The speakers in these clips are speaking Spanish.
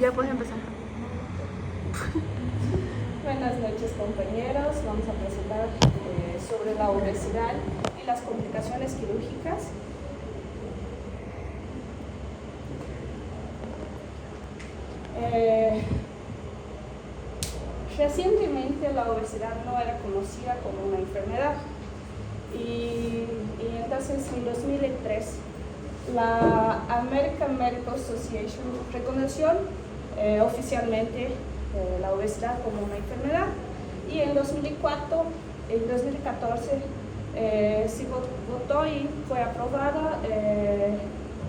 Ya puedes empezar. Buenas noches, compañeros. Vamos a presentar sobre la obesidad y las complicaciones quirúrgicas. Recientemente la obesidad no era conocida como una enfermedad y entonces en 2003 la American Medical Association reconoció oficialmente la obesidad como una enfermedad y en 2014 se votó y fue aprobada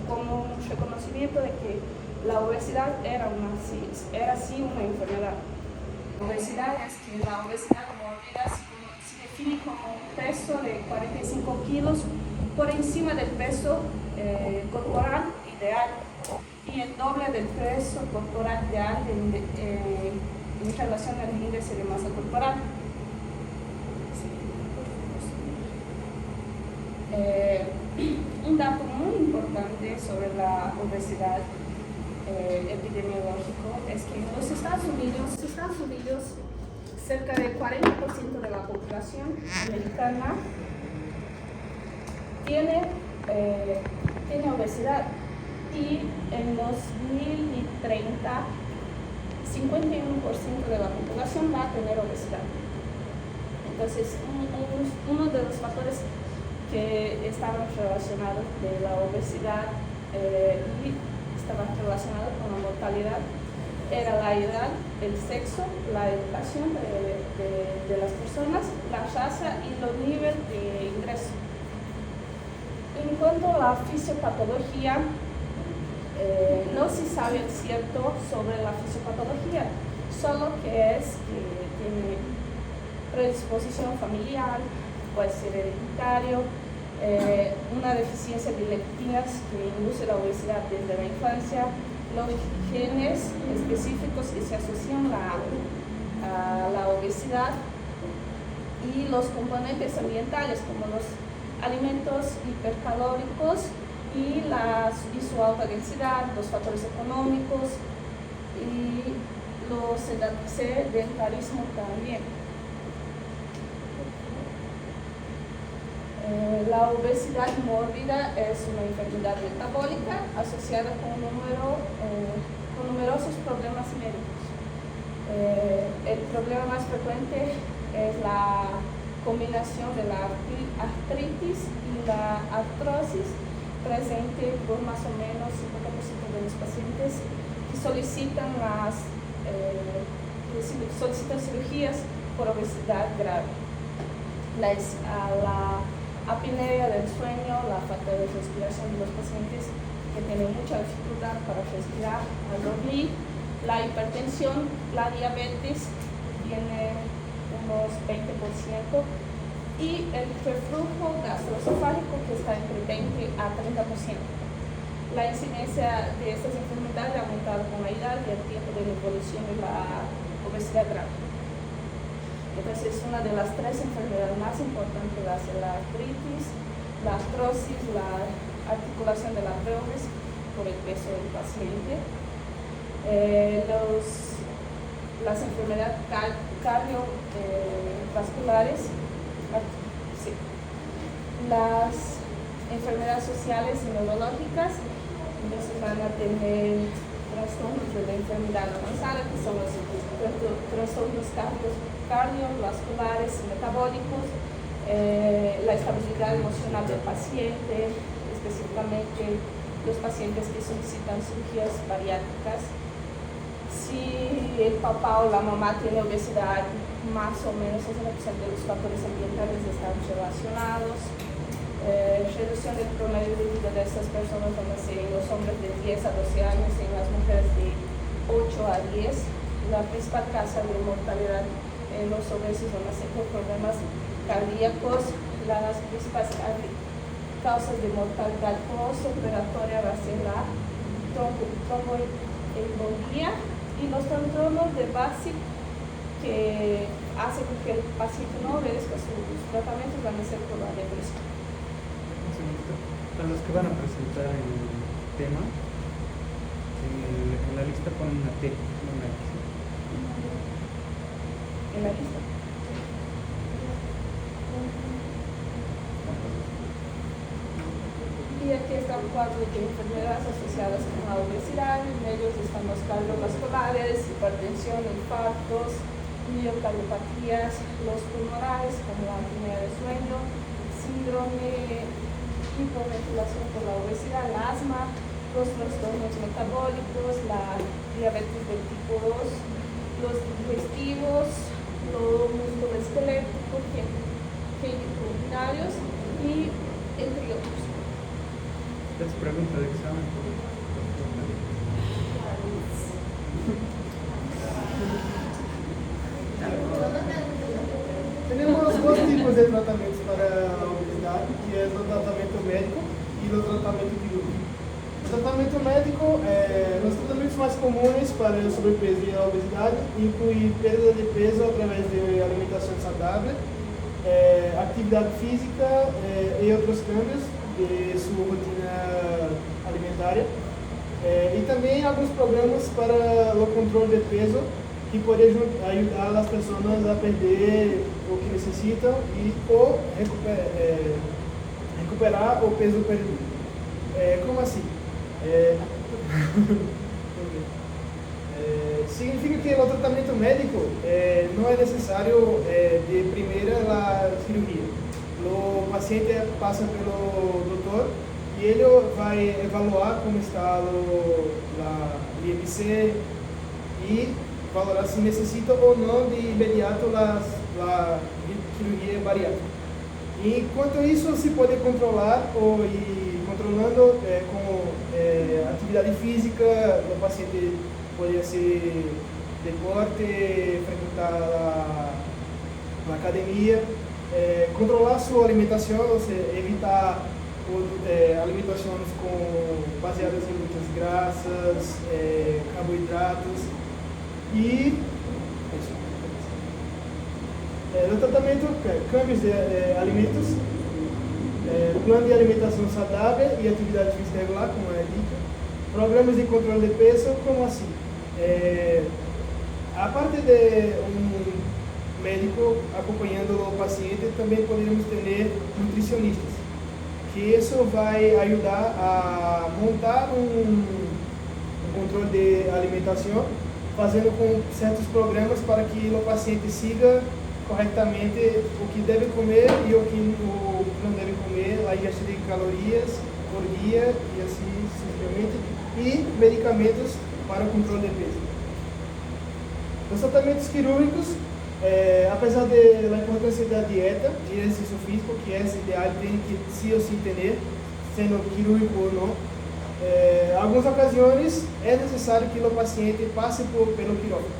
como un reconocimiento de que la obesidad era sí una enfermedad. La obesidad es que la obesidad mórbida se define como un peso de 45 kilos por encima del peso corporal ideal y el doble del peso corporal ideal en relación al índice de masa corporal. Un dato muy importante sobre la obesidad epidemiológico es que en los Estados Unidos cerca del 40% de la población americana tiene obesidad y en 2030 51% de la población va a tener obesidad. Entonces, uno de los factores que estaban relacionados de la obesidad y estaba relacionado con la mortalidad era la edad, el sexo, la educación de las personas, la raza y los niveles de ingreso. En cuanto a la fisiopatología, no se sabe el cierto sobre la fisiopatología, solo que tiene predisposición familiar, puede ser hereditario, una deficiencia de lectinas que induce la obesidad desde la infancia, los genes específicos que se asocian a la obesidad y los componentes ambientales como los alimentos hipercalóricos y su alta densidad, los factores económicos y los sedentarismo también. La obesidad mórbida es una enfermedad metabólica asociada con numerosos problemas médicos. El problema más frecuente es la combinación de la artritis y la artrosis presente por más o menos 50% de los pacientes que solicitan cirugías por obesidad grave. La apnea del sueño, la falta de respiración de los pacientes que tienen mucha dificultad para respirar al dormir, la hipertensión, la diabetes tiene unos 20% y el reflujo gastroesofágico que está entre 20 a 30%. La incidencia de estas enfermedades ha aumentado con la edad y el tiempo de la evolución de la obesidad grave. Entonces, una de las tres enfermedades más importantes va a ser la artritis, la artrosis, la articulación de las alveolos por el peso del paciente. Las enfermedades cardiovasculares, las enfermedades sociales y neurológicas, entonces van a tener trastornos de la enfermedad avanzada, que son los trastornos cardiovasculares y metabólicos, la estabilidad emocional del paciente, específicamente los pacientes que solicitan cirugías bariátricas. Si el papá o la mamá tiene obesidad, más o menos 60% de los factores ambientales están relacionados. Reducción del promedio de vida de estas personas van a ser en los hombres de 10 a 12 años y en las mujeres de 8 a 10. La principal causa de mortalidad en los obesos van a ser por problemas cardíacos. Las principales causas de mortalidad postoperatoria va a ser la tromboembolia y los trastornos de base que hacen que el paciente no obedezca sus tratamientos van a ser por la depresión. A los que van a presentar el tema en la lista lista con una T, no una X. En la lista. Y aquí está un cuadro de enfermedades asociadas con la obesidad. En ellos están los cardiovasculares, hipertensión, infartos, miocardiopatías, los pulmonares como la apnea de sueño, síndrome, hipoventilación por la obesidad, el asma, los trastornos metabólicos, la diabetes del tipo 2, los digestivos, los musculoesqueléticos, urinarios y entre otros. Es pregunta de examen. Tenemos dos tipos de tratamientos para la obesidad, que es el tratamiento médico y el tratamiento quirúrgico. El tratamiento médico, los tratamientos más comunes para el sobrepeso y la obesidad incluyen pérdida de peso a través de alimentación saludable, actividad física y otros cambios de su rutina alimentaria. Y también algunos programas para el control de peso que podem ajudar as pessoas a perder o que necessitam ou recuperar o peso perdido. Como assim? Significa que o tratamento médico não é necessário de primeira a cirurgia. O paciente passa pelo doutor e ele vai avaliar como está o IMC e valorar se necessita ou não de imediato a cirurgia bariátrica. E quanto a isso, se pode controlar ou ir controlando com atividade física. O paciente pode ser deporte, frequentar a academia, controlar sua alimentação, ou seja, evitar alimentações baseadas em muitas graças, carboidratos. E no tratamento, câmbios de alimentos, plano de alimentação saudável e atividade física regular, como é dito, programas de controle de peso, como assim? A parte de médico acompanhando o paciente, também poderíamos ter nutricionistas, que isso vai ajudar a montar controle de alimentação, fazendo com certos programas para que o paciente siga corretamente o que deve comer e o que não deve comer, a ingestão de calorias por dia e assim sucessivamente, e medicamentos para o controle de peso. Os tratamentos quirúrgicos, apesar da importância da dieta, de exercício físico, que é ideal, tem que sim ou sim ter, sendo quirúrgico ou não, algumas ocasiões é necessário que o paciente passe pelo quirófano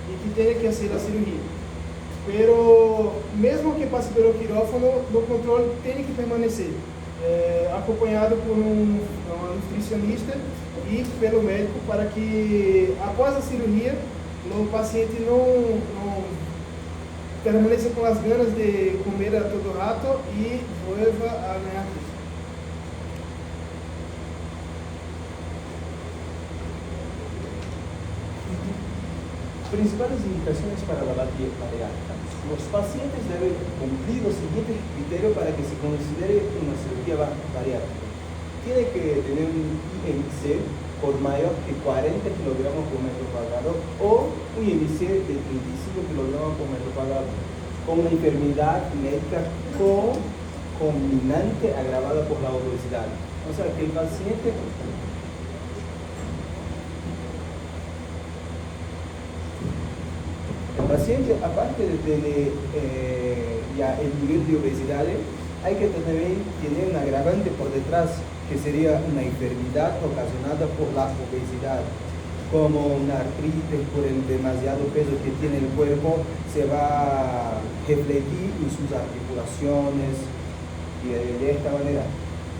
e que tenha que fazer a cirurgia. Pero mesmo que passe pelo quirófano, o controle tem que permanecer acompanhado por um nutricionista e pelo médico, para que após a cirurgia o paciente não permaneça com as ganas de comer a todo rato e vuelva a ganhar peso. Principales indicaciones para la dieta bariátrica. Los pacientes deben cumplir los siguientes criterios para que se considere una cirugía bariátrica. Tiene que tener un IMC por mayor que 40 kilogramos por metro cuadrado o un IMC de 35 kilogramos por metro cuadrado, con una enfermedad médica concomitante agravada por la obesidad. O sea, que el paciente aparte de tener ya el nivel de obesidad, hay que también tener un agravante por detrás, que sería una enfermedad ocasionada por la obesidad, como una artritis por el demasiado peso que tiene el cuerpo, se va a refletir en sus articulaciones, y de esta manera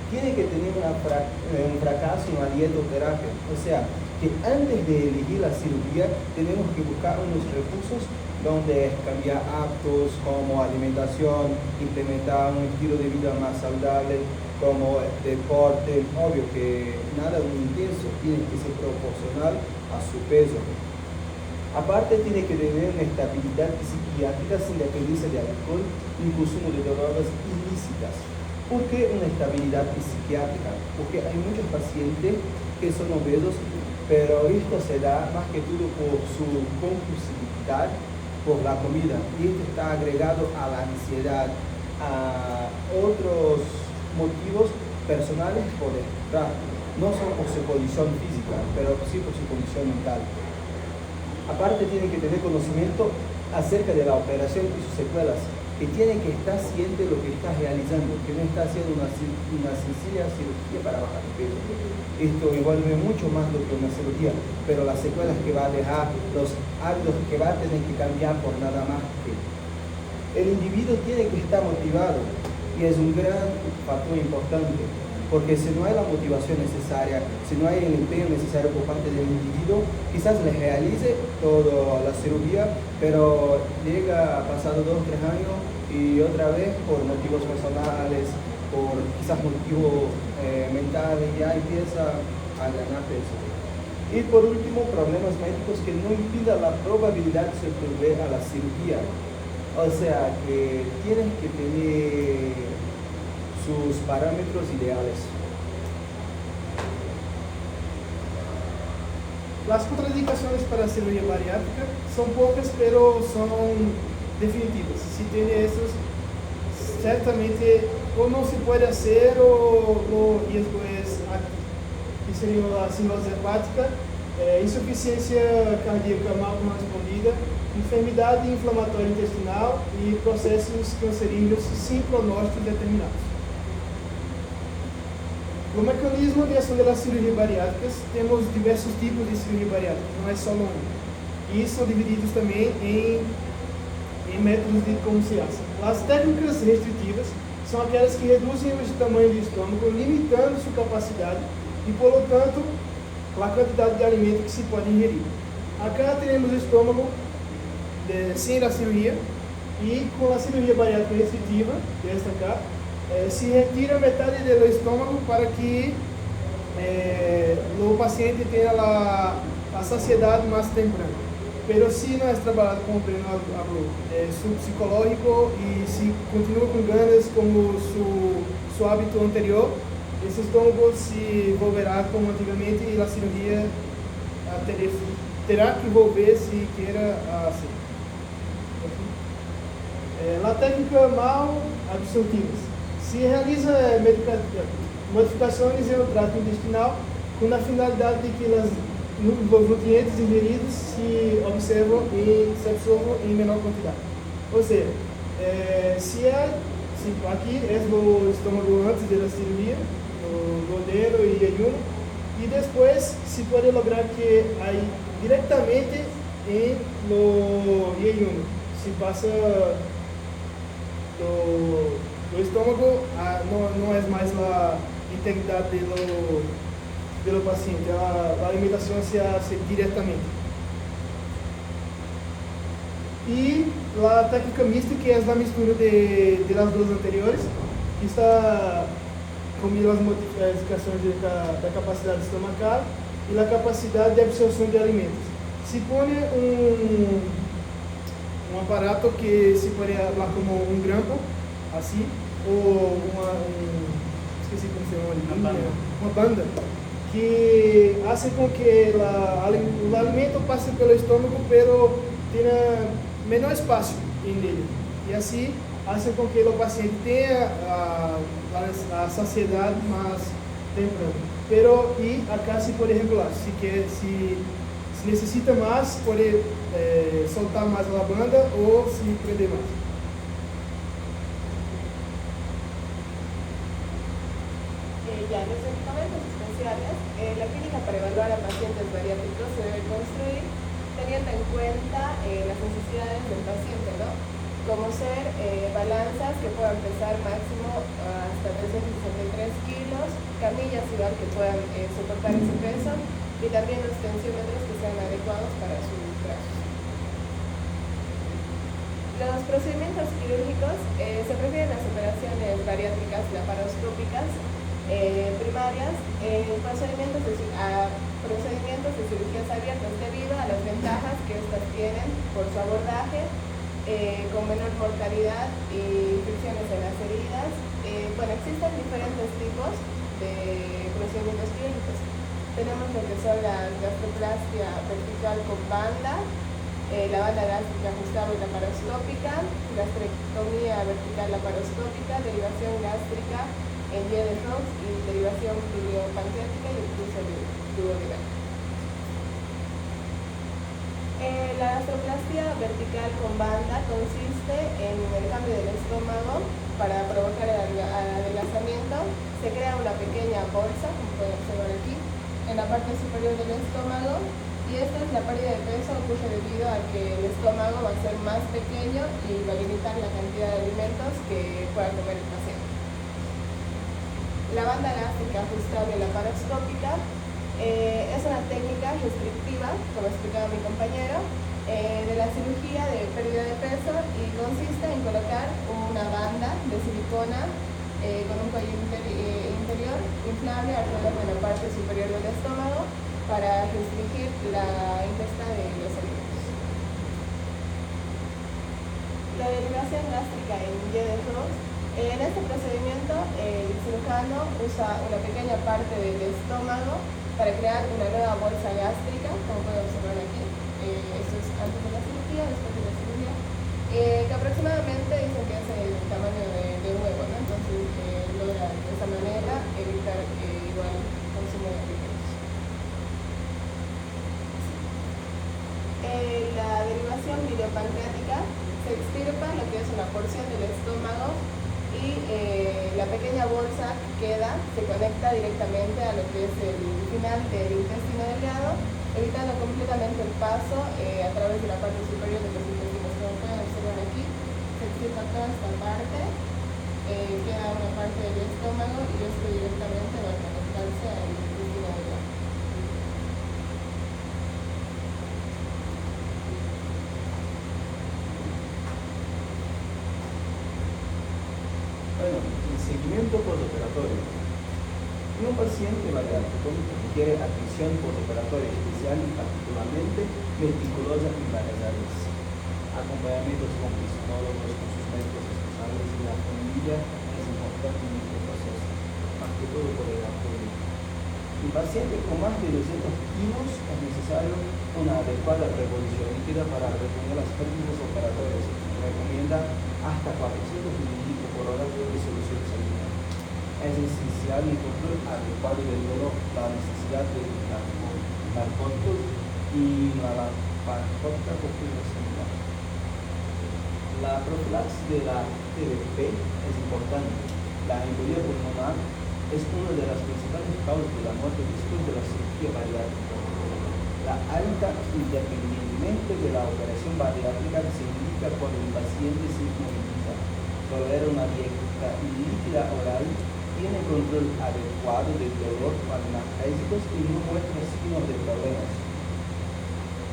tiene que tener un fracaso en la dietoterapia. O sea, que antes de elegir la cirugía tenemos que buscar unos recursos donde cambiar hábitos como alimentación, implementar un estilo de vida más saludable, como deporte, obvio que nada muy intenso, tiene que ser proporcional a su peso. Aparte tiene que tener una estabilidad psiquiátrica sin dependencia de alcohol ni consumo de drogas ilícitas. ¿Por qué una estabilidad psiquiátrica? Porque hay muchos pacientes que son obesos, pero esto se da más que todo por su compulsividad por la comida, y esto está agregado a la ansiedad, a otros motivos personales por detrás. No son por su condición física, pero sí por su condición mental. Aparte tiene que tener conocimiento acerca de la operación y sus secuelas, que tiene que estar ciente de lo que está realizando, que no está haciendo una sencilla cirugía para bajar de peso. Esto envuelve mucho más do que una cirugía, pero las secuelas que va a dejar, los hábitos que va a tener que cambiar por nada más que el individuo tiene que estar motivado, y es un gran factor importante, porque si no hay la motivación necesaria, si no hay el empeño necesario por parte del individuo, quizás le realice toda la cirugía, pero llega pasado 2 o 3 años y otra vez por motivos personales, por quizás motivos mentales, ya empieza a ganar peso. Y por último, problemas médicos que no impidan la probabilidad de sobrevivir a la cirugía. O sea que tienes que tener sus parámetros ideales. Las contraindicaciones para cirugía bariátrica son pocas, pero son definitivas. Si tiene estos, certamente o no se puede hacer o el riesgo es alto. Que sería la cirrose hepática, insuficiência cardíaca mal correspondida, enfermidade inflamatória intestinal e processos cancerígenos sem pronósticos determinados. No mecanismo de ação das cirurgias bariátricas, temos diversos tipos de cirurgia bariátrica, não é só um. E são divididos também em métodos de como se hace. As técnicas restritivas são aquelas que reduzem o tamanho do estômago, limitando sua capacidade e, por lo tanto, a quantidade de alimento que se pode ingerir. Acá temos o estômago sem a cirurgia, e com a cirurgia bariátrica restritiva, esta cá, se retira metade do estômago para que o paciente tenha a saciedade mais temprana. Pero se não é trabalhado com o pleno psicológico e se continua com ganas como seu hábito anterior, esse estômago se volverá como antigamente e a cirurgia terá que volver se queira assim. A técnica mal absortivas. Se realiza modificações no trato intestinal com a finalidade de que os nutrientes ingeridos se absorvam em menor quantidade. Ou seja, aqui é o estômago antes da cirurgia, o duodeno e ayuno, e depois se pode lograr que aí diretamente no ayuno se passa do estômago, não é mais a integridade do paciente, a alimentação se hace diretamente. E a técnica mista, que é a mistura das duas anteriores, que está combinando as modificações da capacidade estomacal e a capacidade de absorção de alimentos. Se põe um aparato que se pode lá como um grampo, assim, ou esqueci como se chama, uma banda, que hace com que o alimento passe pelo estômago, pero tenha menor espaço nele. E assim, hace com que o paciente tenha a saciedade mais temprana. Pero, e acá se pode regular. Se necessita mais, pode soltar mais a banda ou se prender mais. Ya en los medicamentos especiales, la clínica para evaluar a pacientes bariátricos se debe construir teniendo en cuenta las necesidades del paciente, ¿no? Como ser balanzas que puedan pesar máximo hasta 363 kilos, camillas igual que puedan soportar ese peso, y también los tensiómetros que sean adecuados para sus brazos. Los procedimientos quirúrgicos se refieren a las operaciones bariátricas laparoscópicas primarias, a procedimientos de cirugías abiertas debido a las ventajas que estas tienen por su abordaje, con menor mortalidad y fricciones en las heridas. Existen diferentes tipos de procedimientos quirúrgicos. Tenemos lo que son la gastroplastia vertical con banda, la banda gástrica ajustable laparoscópica, gastrectomía vertical laparoscópica, derivación gástrica en Y de Roux y derivación biliopancreática y el cruce duodenal. La gastroplastia vertical con banda consiste en el cambio del estómago para provocar el adelgazamiento. Se crea una pequeña bolsa, como pueden observar aquí, en la parte superior del estómago, y esta es la pérdida de peso ocurre debido a que el estómago va a ser más pequeño y va a limitar la cantidad de alimentos que pueda comer el paciente. La banda gástrica ajustable laparoscópica es una técnica restrictiva, como explicaba mi compañero, de la cirugía de pérdida de peso, y consiste en colocar una banda de silicona con un cuello interior inflable alrededor de la parte superior del estómago para restringir la ingesta de los alimentos. La derivación gástrica en Y de Roux. En este procedimiento, el cirujano usa una pequeña parte del estómago para crear una nueva bolsa gástrica, como pueden observar aquí. Esto es antes de la cirugía, después de la cirugía, que aproximadamente dicen que es el tamaño de huevo, ¿no? Entonces logra de esa manera evitar igual consumo de alimentos. La derivación biliopancreática se extirpa lo que es una porción del estómago y la pequeña bolsa que queda se conecta directamente a lo que es el final del intestino delgado, evitando completamente el paso a través de la parte superior de los intestinos. Como pueden observar aquí, se extirpa toda esta parte, queda una parte del estómago y esto directamente va a conectarse al intestino delgado. Bueno, el seguimiento postoperatorio. En un paciente bariátrico que quiere atención postoperatoria especial y particularmente meticulosa y variables, acompañamientos con fisiólogos, con sus médicos responsables y la familia es importante en este proceso, más que todo por el apoyo. En paciente con más de 200 kilos es necesario una adecuada revolución líquida para reponer las pérdidas operatorias. Se recomienda hasta 400 ml por hora de solución sanguínea. Es esencial el control adecuado del dolor, la necesidad de narcóticos y la farmacótica sanguínea. La profilaxis de la TBP es importante. La embolia pulmonar es una de las principales causas de la muerte después de la cirugía bariátrica. La alta, independientemente de la operación bariátrica, se indica cuando el paciente se inmoviliza, tolera una dieta líquida oral, tiene control adecuado del dolor para analgésicos y no muestra signos de problemas.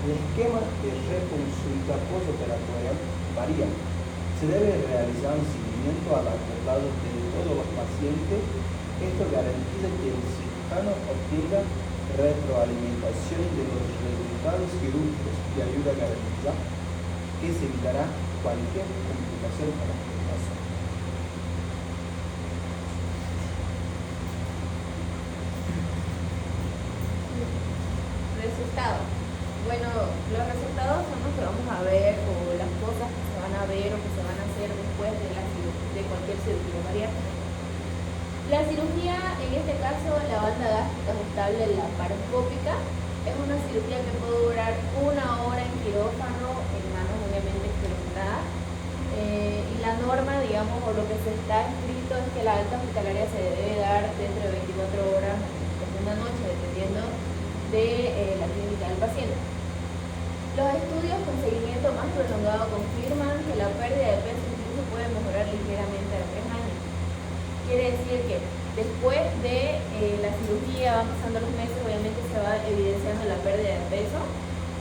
El esquema de reconsulta postoperatoria varía. Se debe realizar un seguimiento a largo plazo de todos los pacientes. Esto garantiza que el cirujano obtenga retroalimentación de los resultados quirúrgicos y ayuda a garantizar que se evitará cualquier complicación a largo plazo. Resultados. Bueno, los resultados son los que vamos a ver, o las cosas que se van a ver o que se van a hacer después de cualquier cirugía bariátrica. La cirugía, en este caso, la banda gástrica ajustable laparoscópica, es una cirugía que puede durar 1 hora en quirófano, en manos obviamente experimentadadas. Y la norma, digamos, o lo que se está escrito es que la alta hospitalaria se debe dar dentro de 24 horas o una noche, dependiendo de la clínica del paciente. Los estudios con seguimiento más prolongado confirman que la pérdida de peso incluso puede mejorar ligeramente a 3 años. Quiere decir que después de la cirugía, van pasando los meses, obviamente se va evidenciando la pérdida de peso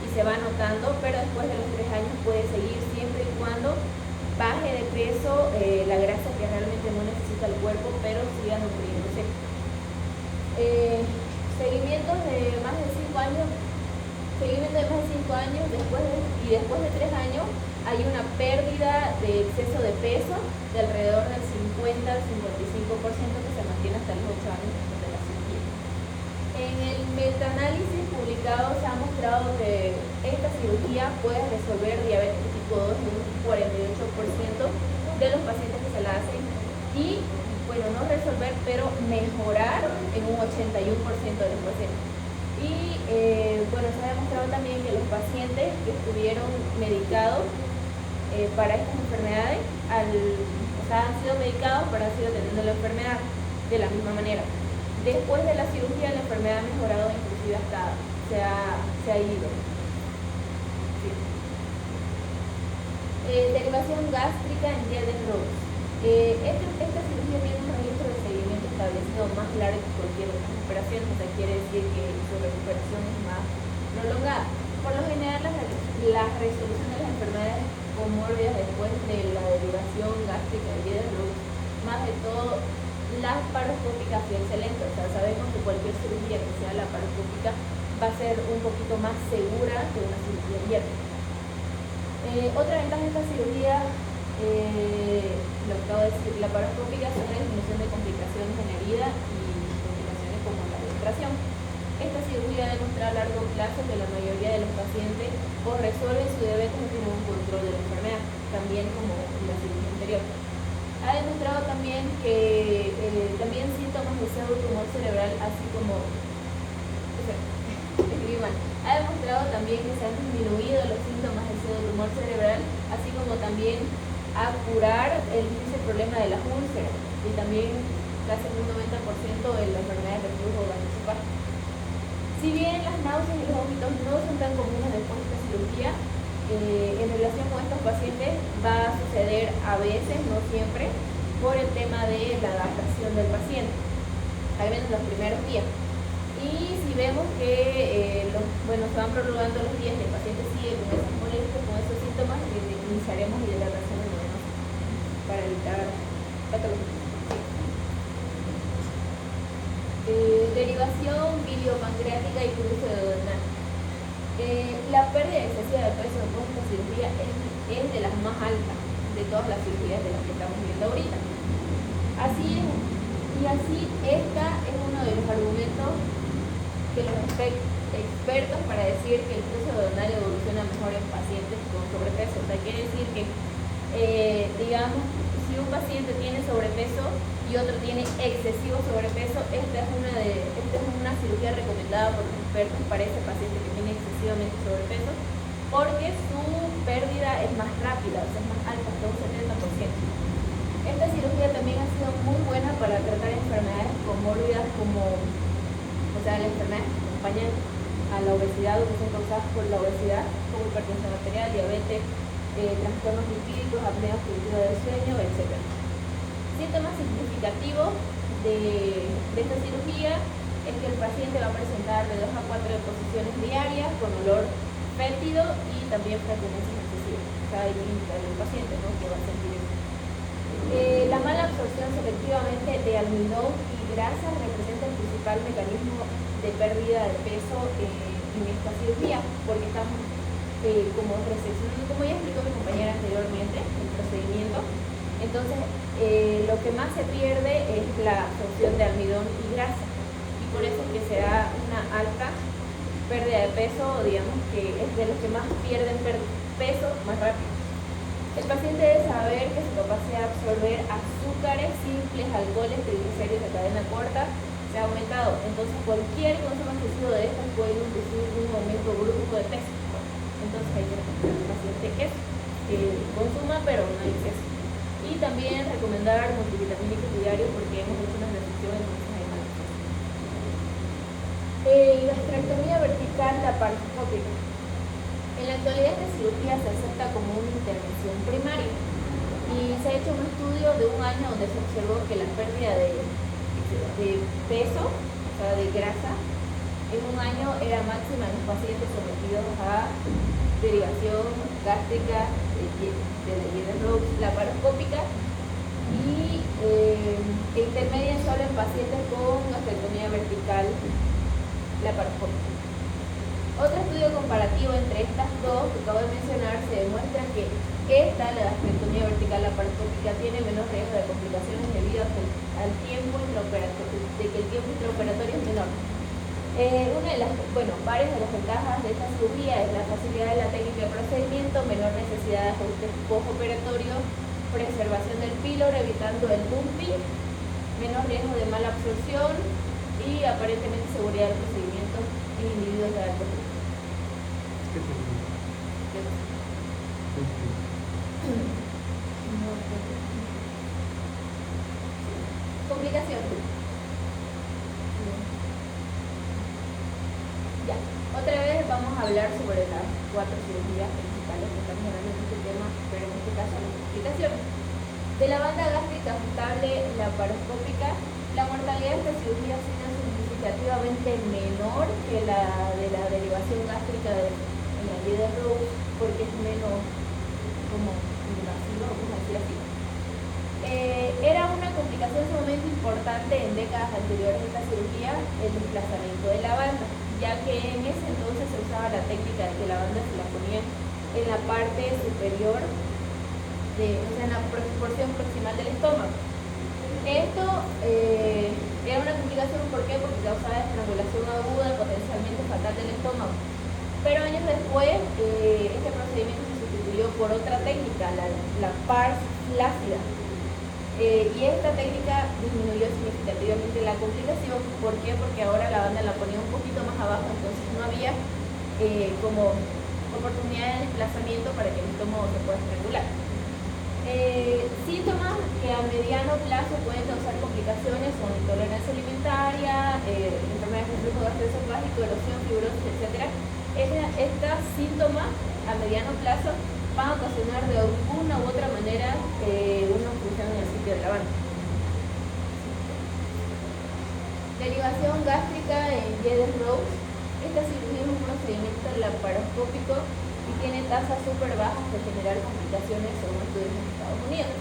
y se va notando, pero después de los 3 años puede seguir siempre y cuando baje de peso la grasa que realmente no necesita el cuerpo, pero siga nutriéndose. Seguimientos de más de 5 años. Seguimiento de más de 5 años después de 3 años hay una pérdida de exceso de peso de alrededor del 50 al 55% que se mantiene hasta los 8 años después de la cirugía. En el metaanálisis publicado se ha mostrado que esta cirugía puede resolver diabetes tipo 2 en un 48% de los pacientes que se la hacen y, bueno, no resolver, pero mejorar en un 81% de los pacientes. Y bueno, se ha demostrado también que los pacientes que estuvieron medicados para estas enfermedades, han sido medicados, pero han sido teniendo la enfermedad de la misma manera. Después de la cirugía, la enfermedad ha mejorado, inclusive hasta se ha ido. Sí. Derivación gástrica en Geden Roux. Esta cirugía tiene un registro de seguimiento establecido más largo que cualquier otra operación, o sea, quiere decir que su recuperación es más prolongada. Por lo general, la resolución de las enfermedades comórbidas después de la derivación gástrica de Geden Roux, más de todo la laparoscópica, ha sido excelente. O sea, sabemos que cualquier cirugía que sea laparoscópica va a ser un poquito más segura que una cirugía abierta. Otra ventaja de esta cirugía, lo que acabo de decir, laparoscópica, es una disminución de complicaciones en la herida y complicaciones como la ilustración. Esta cirugía ha demostrado a largo plazo que la mayoría de los pacientes o resuelven su diabetes o tienen un control de la enfermedad, también como la cirugía anterior. Ha demostrado también que también síntomas de pseudotumor cerebral, así como, ha demostrado también que se han disminuido los síntomas de pseudotumor cerebral, así como también a curar el difícil problema de las úlceras y también casi un 90% de la enfermedad de reflujo gastroesofágico. Si bien las náuseas y los vómitos no son tan comunes después de esta cirugía, en relación con estos pacientes va a suceder a veces, no siempre, por el tema de la adaptación del paciente, al menos los primeros días. Y si vemos que se van prolongando los días y el paciente sigue con esas molestias, con esos síntomas, iniciaremos hidratación endovenosa para evitar patologías. Derivación biliopancreática y cruce duodenal. La pérdida excesiva de peso después de esta cirugía es de las más altas de todas las cirugías de las que estamos viendo ahorita. Así es, y así esta es uno de los argumentos que los expertos para decir que el cruce duodenal evoluciona mejor en pacientes con sobrepeso. O sea, quiere decir que, digamos, si un paciente tiene sobrepeso y otro tiene excesivo sobrepeso, esta es una cirugía recomendada por los expertos para ese paciente que tiene excesivamente sobrepeso, porque su pérdida es más rápida, o sea, es más alta, hasta un 70%. Esta cirugía también ha sido muy buena para tratar enfermedades comórbidas como, las enfermedades que acompañan a la obesidad o que son causadas por la obesidad, como hipertensión arterial, diabetes, trastornos lipídicos, apnea obstructiva del sueño, etc. Síntomas significativos de esta cirugía es que el paciente va a presentar de 2 a 4 deposiciones diarias con olor fétido y también flatulencias excesivas. O sea, hay límite del paciente, ¿no?, que va a sentir eso. La mala absorción selectivamente de almidón y grasa representa el principal mecanismo de pérdida de peso en esta cirugía, porque estamos como reseccionando, como ya explicó mi compañera anteriormente, el procedimiento. Entonces, lo que más se pierde es la absorción de almidón y grasa, y por eso es que se da una alta pérdida de peso, digamos que es de los que más pierden peso más rápido. El paciente debe saber que su capacidad de absorber azúcares simples, alcoholes, triglicéridos de cadena corta se ha aumentado. Entonces, cualquier consumo excesivo de estas puede inducir un aumento brusco de peso. Entonces, hay que recomendar al paciente que consuma, pero no en exceso. Y también recomendar multivitamínico diario porque hemos hecho una reducción en muchos animales. Gastrectomía vertical laparoscópica. En la actualidad esta cirugía se acepta como una intervención primaria y se ha hecho un estudio de 1 año donde se observó que la pérdida de peso, o sea, de grasa, en un año era máxima en los pacientes sometidos a derivación gástrica de Wiedenrous laparoscópica y intermedia solo en pacientes con gastrectomía vertical laparoscópica. Otro estudio comparativo entre estas dos que acabo de mencionar se demuestra que la gastrectomía vertical laparoscópica tiene menos riesgo de complicaciones debido al tiempo intraoperatorio, de que el tiempo intraoperatorio es menor. Varias de las ventajas de esta cirugía es la facilidad de la técnica de procedimiento, menor necesidad de ajustes postoperatorio, preservación del píloro evitando el bumping, menos riesgo de mala absorción y aparentemente seguridad del procedimiento en individuos de alto riesgo. ¿Qué te digo? Complicación. Ya, otra vez vamos a hablar sobre las 4 cirugías principales que estamos hablando en este tema, pero en este caso las complicaciones. De la banda gástrica ajustable laparoscópica, la mortalidad de esta cirugía ha sido significativamente menor que la de la derivación gástrica de la Wiedenrous, porque es menos como invasiva, vamos a decir así. Era una complicación sumamente importante en décadas anteriores de esta cirugía el desplazamiento de la banda, ya que en ese entonces se usaba la técnica de que la banda se la ponía en la parte superior, en la porción proximal del estómago. Esto era una complicación, ¿por qué? Porque causaba estrangulación aguda potencialmente fatal del estómago. Pero años después, este procedimiento se sustituyó por otra técnica, la pars flácida. Y esta técnica disminuyó significativamente la complicación. ¿Por qué? Porque ahora la banda la ponía un poquito más abajo, entonces no había como oportunidad de desplazamiento para que el estómago se pueda estrangular. Síntomas que a mediano plazo pueden causar complicaciones son intolerancia alimentaria, enfermedades del flujo gastroesofágico, erosión, fibrosis, etc. Estos síntomas a mediano plazo van a ocasionar de alguna u otra manera una obstrucción en el sitio de la banda. Derivación gástrica en Wiedenrous. Esta cirugía es un procedimiento laparoscópico y tiene tasas súper bajas de generar complicaciones según estudios en Estados Unidos.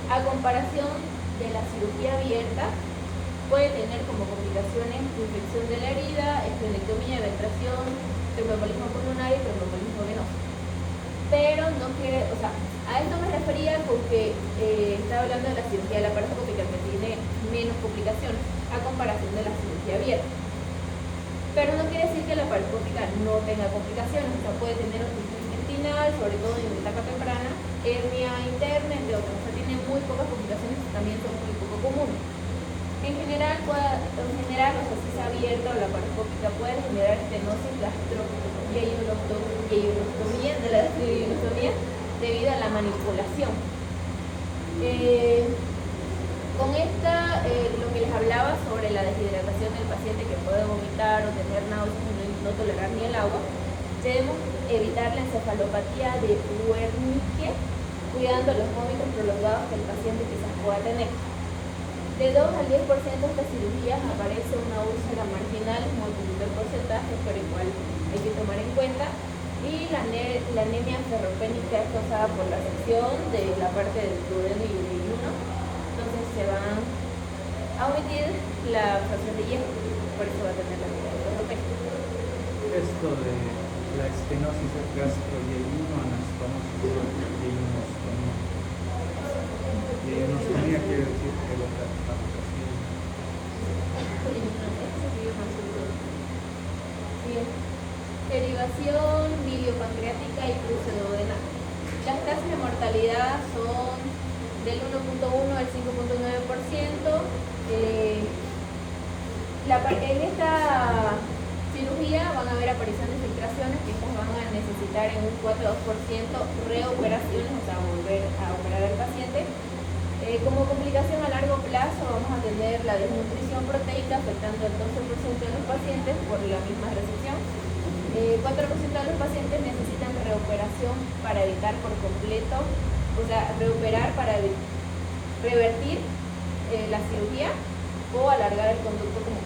A comparación de la cirugía abierta, puede tener como complicaciones infección de la herida, esplenectomía, ventración, tromboembolismo pulmonar y tromboembolismo venoso. Pero no quiere, a esto me refería porque estaba hablando de la cirugía laparoscópica que tiene menos complicaciones a comparación de la cirugía abierta. Pero no quiere decir que la laparoscópica no tenga complicaciones, puede tener obstrucción intestinal, sobre todo en etapa temprana, hernia interna, entre otras. Tiene muy pocas complicaciones que también son muy poco comunes. En general, si se ha abierto la laparoscópica puede generar estenosis y iunostomía debido a la manipulación. Con esta, lo que les hablaba sobre la deshidratación del paciente que puede vomitar o tener náuseas y no tolerar ni el agua, debemos evitar la encefalopatía de Wernicke, cuidando los vómitos prolongados que el paciente quizás pueda tener. De 2 al 10% de estas cirugías aparece una úlcera marginal, muy poquito el porcentaje, pero igual hay que tomar en cuenta. Y la anemia ferropénica es causada por la sección de la parte del duodeno y del yeyuno. Entonces se van a omitir la absorción de hierro, por eso va a tener la anemia ferropénica. Esto de la estenosis gastro-yeyuno, anastomosis, yeyunostomía. Yeyunostomía quiere decir que la Derivación biliopancreática y pseudodenal. Las tasas de mortalidad son del 1.1 al 5.9%. En esta cirugía van a haber aparición de filtraciones que estas van a necesitar en un 4-2% reoperaciones, volver a operar al paciente. Como complicación a largo plazo vamos a tener la desnutrición proteica afectando el 12% de los pacientes por la misma resección. 4% de los pacientes necesitan reoperación para evitar por completo, reoperar para revertir la cirugía o alargar el conducto común.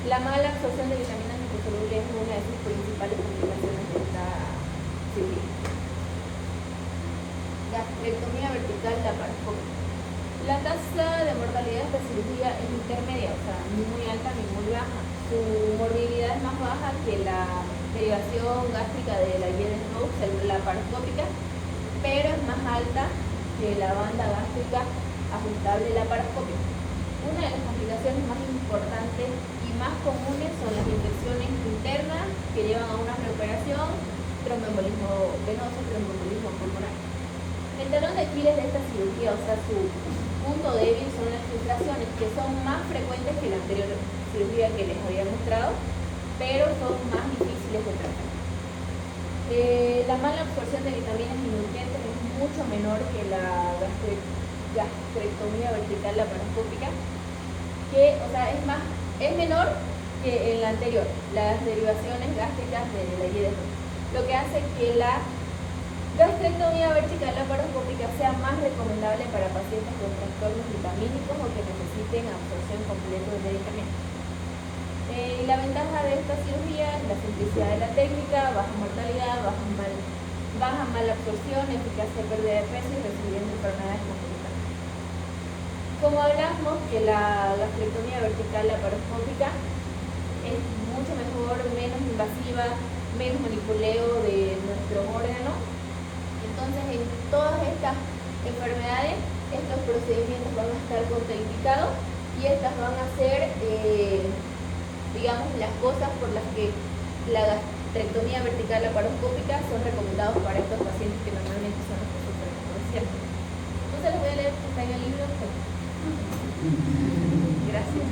La mala absorción de vitaminas liposolubles es una de sus principales complicaciones de esta cirugía. Gastrectomía vertical laparoscópica. La tasa de mortalidad de esta cirugía es intermedia, o sea, ni muy alta ni muy baja. Su morbilidad es más baja que la derivación gástrica de la Eden-Roux, laparoscópica, pero es más alta que la banda gástrica ajustable laparoscópica. Una de las complicaciones más importantes y más comunes son las infecciones internas que llevan a una reoperación, tromboembolismo venoso, tromboembolismo pulmonar. El talón de Aquiles de esta cirugía, o sea, su punto débil son las filtraciones, que son más frecuentes que la anterior cirugía que les había mostrado, pero son más difíciles de tratar. La mala absorción de vitaminas y nutrientes es mucho menor que la gastrectomía vertical laparoscópica, que, o sea, es menor que en la anterior, las derivaciones gástricas de la Eden-Roux, lo que hace que la gastrectomía vertical laparoscópica sea más recomendable para pacientes con trastornos vitamínicos o que necesiten absorción completa de medicamentos. La ventaja de esta cirugía es la simplicidad de la técnica, baja mortalidad, baja mala absorción, eficacia de pérdida de peso y recibiendo enfermedades complicadas. Como hablamos que la gastrectomía vertical laparoscópica es mucho mejor, menos invasiva, menos manipuleo de nuestros órganos, entonces en todas estas enfermedades estos procedimientos van a estar contraindicados y estas van a ser digamos, las cosas por las que la gastrectomía vertical laparoscópica son recomendados para estos pacientes que normalmente son los que sufren, ¿no es cierto? Entonces les voy a leer que está en el libro. Gracias.